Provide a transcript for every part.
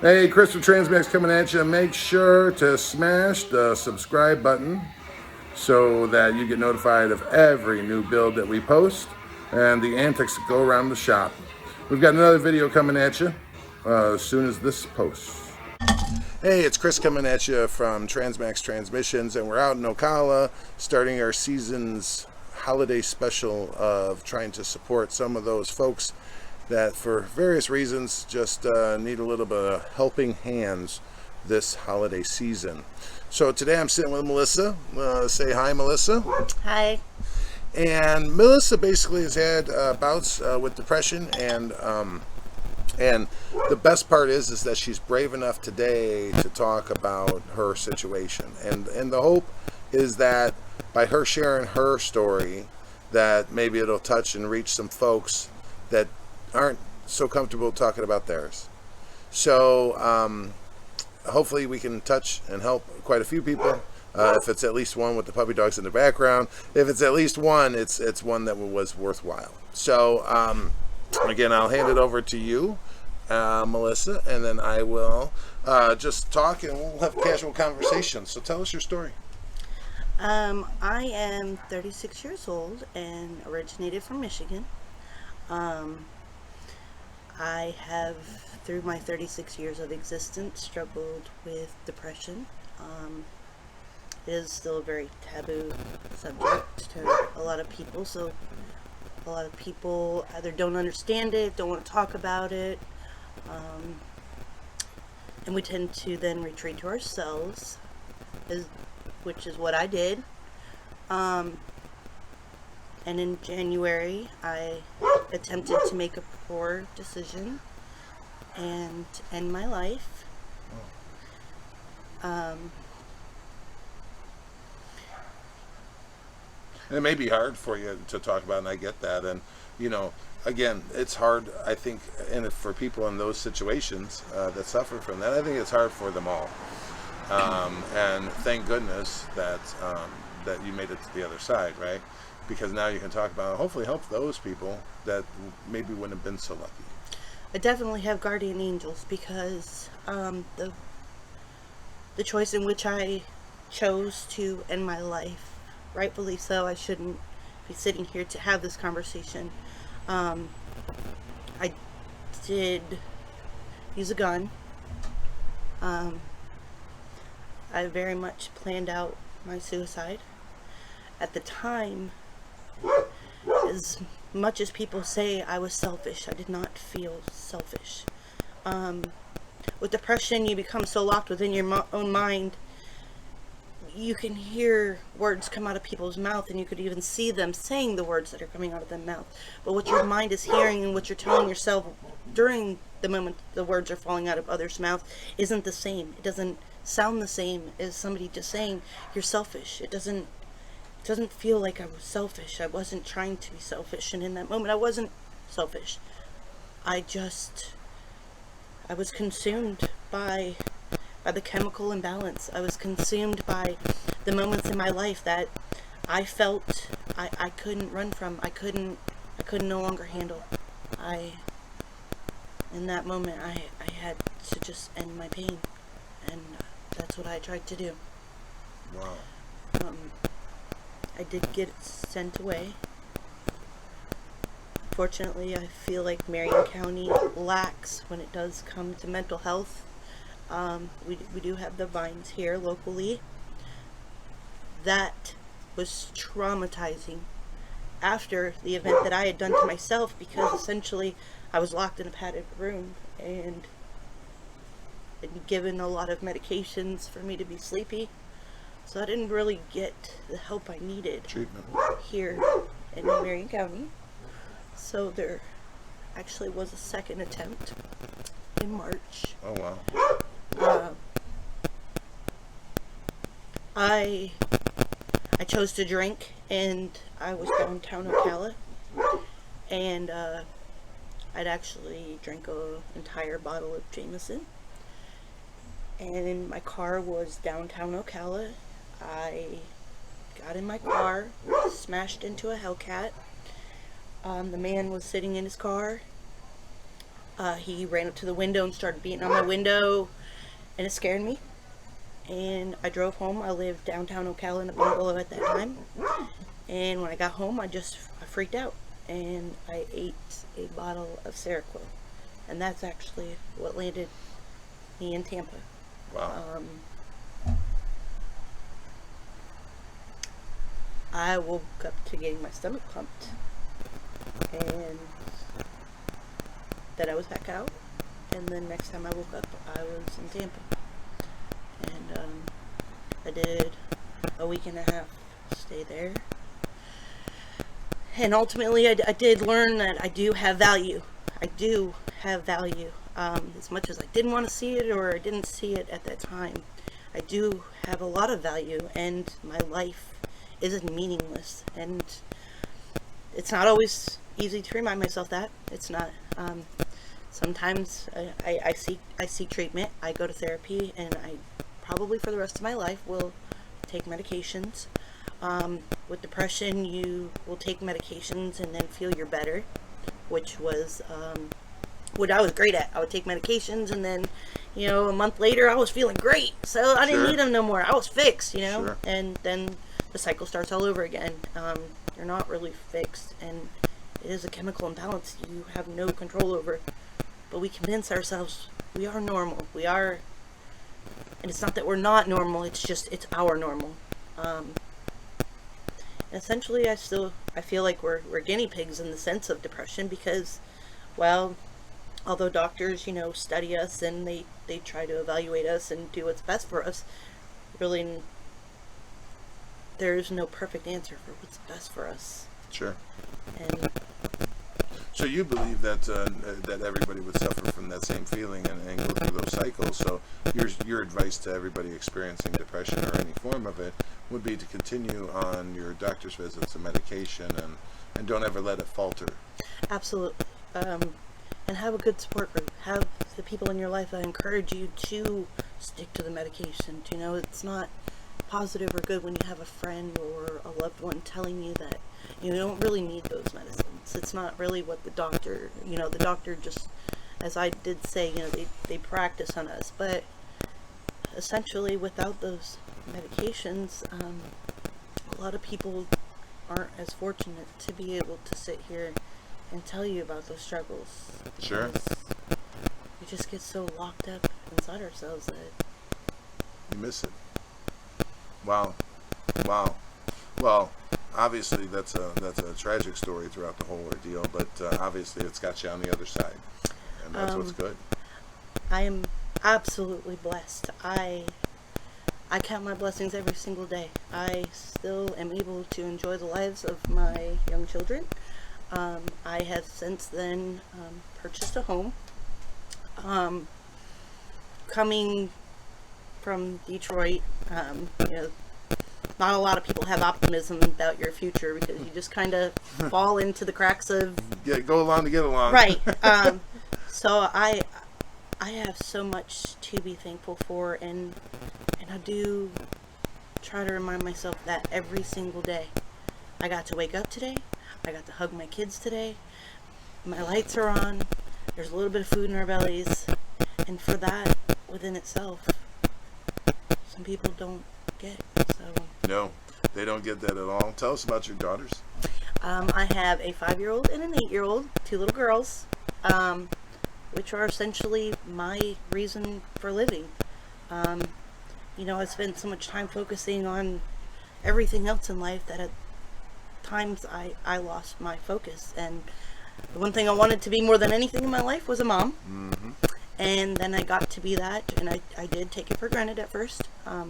Hey, Chris from Transmax coming at you. Make sure to smash the subscribe button so that you get notified of every new build that we post and the antics that go around the shop. We've got another video coming at you as soon as this posts. Hey, it's Chris coming at you from Transmax Transmissions, and we're out in Ocala starting our season's holiday special of trying to support some of those folks that for various reasons just need a little bit of helping hands this holiday season. So today I'm sitting with Melissa. Say hi, Melissa. Hi. And Melissa basically has had bouts with depression, and the best part is that she's brave enough today to talk about her situation. And the hope is that by her sharing her story, that maybe it'll touch and reach some folks that aren't so comfortable talking about theirs. So hopefully we can touch and help quite a few people. If it's at least one with the puppy dogs in the background, if it's at least one, it's one that was worthwhile. So again, I'll hand it over to you, Melissa, and then I will just talk and we'll have a casual conversation. So tell us your story. I am 36 years old and originated from Michigan. I have, through my 36 years of existence, struggled with depression. It is still a very taboo subject to a lot of people, so a lot of people either don't understand it, don't want to talk about it, and we tend to then retreat to ourselves, which is what I did. And in January, I attempted to make a poor decision and end my life. It may be hard for you to talk about, and I get that. And again, it's hard. I think, and for people in those situations that suffer from that, I think it's hard for them all. And thank goodness that that you made it to the other side, right? Because now you can talk about, hopefully help those people that maybe wouldn't have been so lucky. I definitely have guardian angels because the choice in which I chose to end my life, rightfully so, I shouldn't be sitting here to have this conversation. I did use a gun. I very much planned out my suicide. At the time, as much as people say I was selfish, I did not feel selfish. With depression, you become so locked within your own mind, you can hear words come out of people's mouth, and you could even see them saying the words that are coming out of their mouth. But what your mind is hearing and what you're telling yourself during the moment the words are falling out of others' mouth isn't the same. It doesn't sound the same as somebody just saying you're selfish. It doesn't feel like I was selfish. I wasn't trying to be selfish, and in that moment I wasn't selfish. I was consumed by the chemical imbalance. I was consumed by the moments in my life that I felt I couldn't run from. I couldn't no longer handle. In that moment I had to just end my pain, and that's what I tried to do. Wow. I did get sent away. Fortunately, I feel like Marion County lacks when it does come to mental health. We do have the Vines here locally. That was traumatizing after the event that I had done to myself, because essentially I was locked in a padded room and given a lot of medications for me to be sleepy. So I didn't really get the help I needed Treatment. here in Marion County. So there actually was a second attempt in March. Oh wow. I chose to drink, and I was downtown Ocala, and I'd actually drank an entire bottle of Jameson. And my car was downtown Ocala. I got in my car, smashed into a Hellcat. The man was sitting in his car. He ran up to the window and started beating on my window, and it scared me. And I drove home. I lived downtown Ocala in a bungalow at that time. And when I got home, I freaked out, and I ate a bottle of Seroquel, and that's actually what landed me in Tampa. Wow. I woke up to getting my stomach pumped, and then I was back out, and then next time I woke up, I was in Tampa, and I did a week and a half stay there, and ultimately I did learn that I do have value. I do have value. As much as I didn't want to see it, or I didn't see it at that time, I do have a lot of value, and my life isn't meaningless. And it's not always easy to remind myself that. It's not. Sometimes I seek treatment. I go to therapy, and I probably for the rest of my life will take medications. With depression, you will take medications and then feel you're better, which was what I was great at. I would take medications, and then, a month later, I was feeling great. So I didn't Sure. need them no more. I was fixed, Sure. and then the cycle starts all over again. You're not really fixed, and it is a chemical imbalance you have no control over. But we convince ourselves we are normal. We are, and it's not that we're not normal. It's just it's our normal. And essentially, I feel like we're guinea pigs in the sense of depression because, well, although doctors, study us and they try to evaluate us and do what's best for us, really there's no perfect answer for what's best for us. Sure. And So you believe that that everybody would suffer from that same feeling and go through those cycles. So your advice to everybody experiencing depression or any form of it would be to continue on your doctor's visits and medication, and don't ever let it falter. absolutely. And have a good support group. Have the people in your life that encourage you to stick to the medication. It's not positive or good when you have a friend or a loved one telling you that you don't really need those medicines. It's not really what the doctor, the doctor just, as I did say, they practice on us. But essentially, without those medications, a lot of people aren't as fortunate to be able to sit here and tell you about those struggles. Sure. Because we just get so locked up inside ourselves that You miss it. Wow. Well, obviously that's a tragic story throughout the whole ordeal, but obviously it's got you on the other side, and that's what's good. I am absolutely blessed. I count my blessings every single day. I still am able to enjoy the lives of my young children. I have since then purchased a home. Coming from Detroit, not a lot of people have optimism about your future because you just kind of fall into the cracks of Go along to get along. right. So I have so much to be thankful for, and I do try to remind myself that every single day. I got to wake up today. I got to hug my kids today. My lights are on. There's a little bit of food in our bellies, and for that within itself, some people don't get. So No, they don't get that at all. Tell us about your daughters. I have a 5-year-old and an 8-year-old, 2 little girls, which are essentially my reason for living. I spent so much time focusing on everything else in life that at times I lost my focus. And the one thing I wanted to be more than anything in my life was a mom. Mm-hmm. And then I got to be that, and I did take it for granted at first. I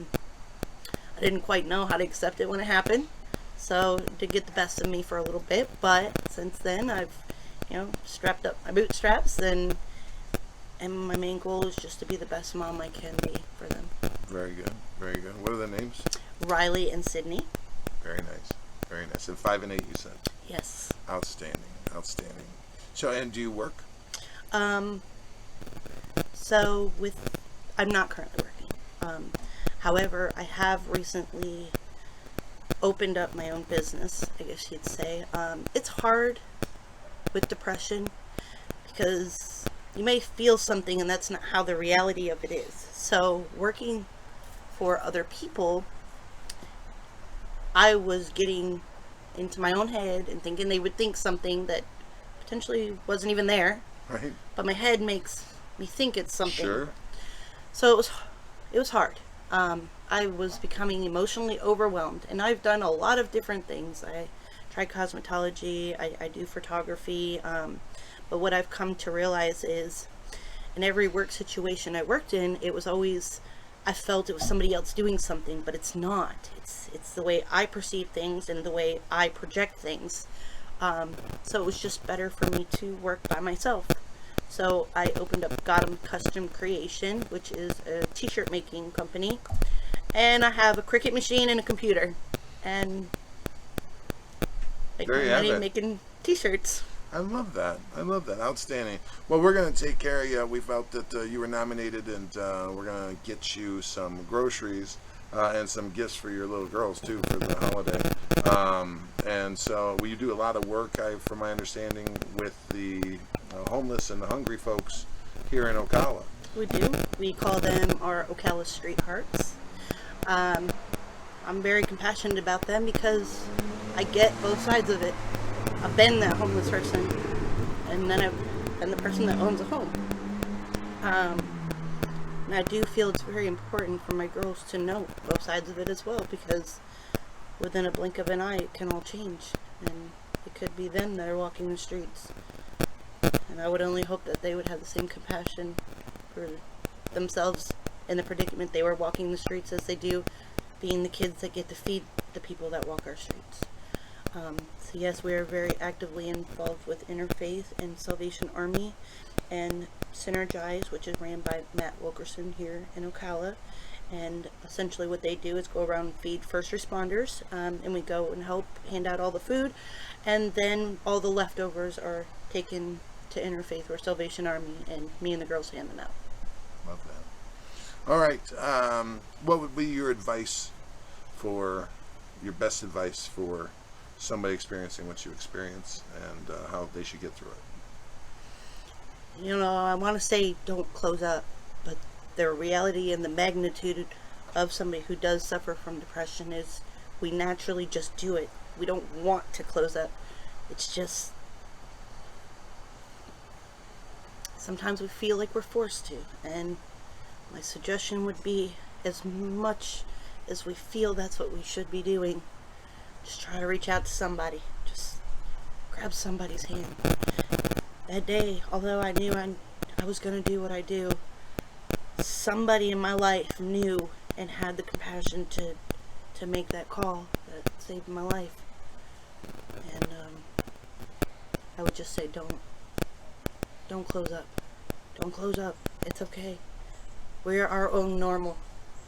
didn't quite know how to accept it when it happened. So it did get the best of me for a little bit, but since then I've, strapped up my bootstraps, and my main goal is just to be the best mom I can be for them. Very good. Very good. What are their names? Riley and Sydney. Very nice. Very nice. And 5 and 8, you said. Yes. Outstanding. So, and do you work? So I'm not currently working. However, I have recently opened up my own business, I guess you'd say. It's hard with depression because you may feel something, and that's not how the reality of it is. So working for other people, I was getting into my own head and thinking they would think something that potentially wasn't even there, Right. but my head makes me think it's something. Sure. So it was hard. I was becoming emotionally overwhelmed, and I've done a lot of different things. I tried cosmetology, I do photography, but what I've come to realize is in every work situation I worked in, it was always, I felt it was somebody else doing something, but it's not. It's the way I perceive things and the way I project things. So it was just better for me to work by myself. So I opened up Gotham Custom Creation, which is a t-shirt making company, and I have a Cricut machine and a computer, and make There my you have money it. making t-shirts. I love that. I love that. Outstanding. Well, we're going to take care of you. We felt that you were nominated, and we're going to get you some groceries and some gifts for your little girls, too, for the holiday. And so you do a lot of work, from my understanding, with the homeless and the hungry folks here in Ocala. We do. We call them our Ocala Street Hearts. I'm very compassionate about them because I get both sides of it. I've been that homeless person, and then I've been the person that owns a home. And I do feel it's very important for my girls to know both sides of it as well, because within a blink of an eye it can all change, and it could be them that are walking the streets. And I would only hope that they would have the same compassion for themselves in the predicament they were walking the streets as they do being the kids that get to feed the people that walk our streets. So yes, we are very actively involved with Interfaith and Salvation Army and Synergize, which is ran by Matt Wilkerson here in Ocala. And essentially what they do is go around and feed first responders, and we go and help hand out all the food, and then all the leftovers are taken to Interfaith or Salvation Army, and me and the girls hand them out. Love that. All right. What would be your advice your best advice for somebody experiencing what you experience, and how they should get through it? You know, I want to say don't close up, but the reality and the magnitude of somebody who does suffer from depression is we naturally just do it. We don't want to close up. It's just sometimes we feel like we're forced to, and my suggestion would be, as much as we feel that's what we should be doing, just try to reach out to somebody. Just grab somebody's hand. That day, although I knew I was going to do what I do, somebody in my life knew and had the compassion to make that call that saved my life. And I would just say don't close up. Don't close up. It's okay. We're our own normal.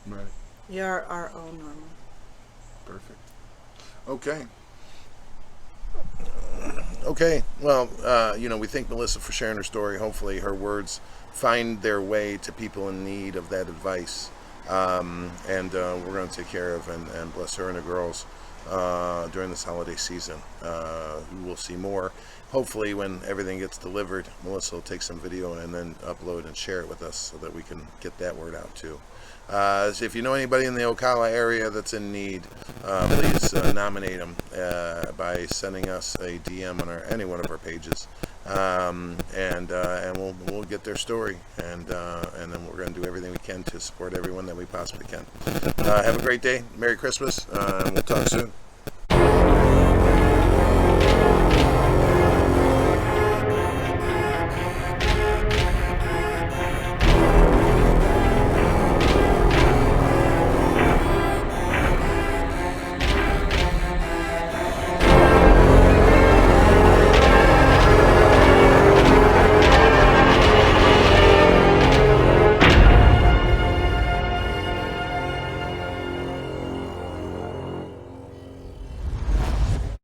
Right. We are our own normal. Perfect. Okay. Okay. Well, we thank Melissa for sharing her story. Hopefully her words find their way to people in need of that advice. And we're going to take care of and bless her and the girls during this holiday season. We'll see more. Hopefully when everything gets delivered, Melissa will take some video and then upload and share it with us so that we can get that word out too. So if you know anybody in the Ocala area that's in need, please nominate them by sending us a DM on any one of our pages, and we'll get their story, and then we're going to do everything we can to support everyone that we possibly can. Have a great day. Merry Christmas, and we'll talk soon.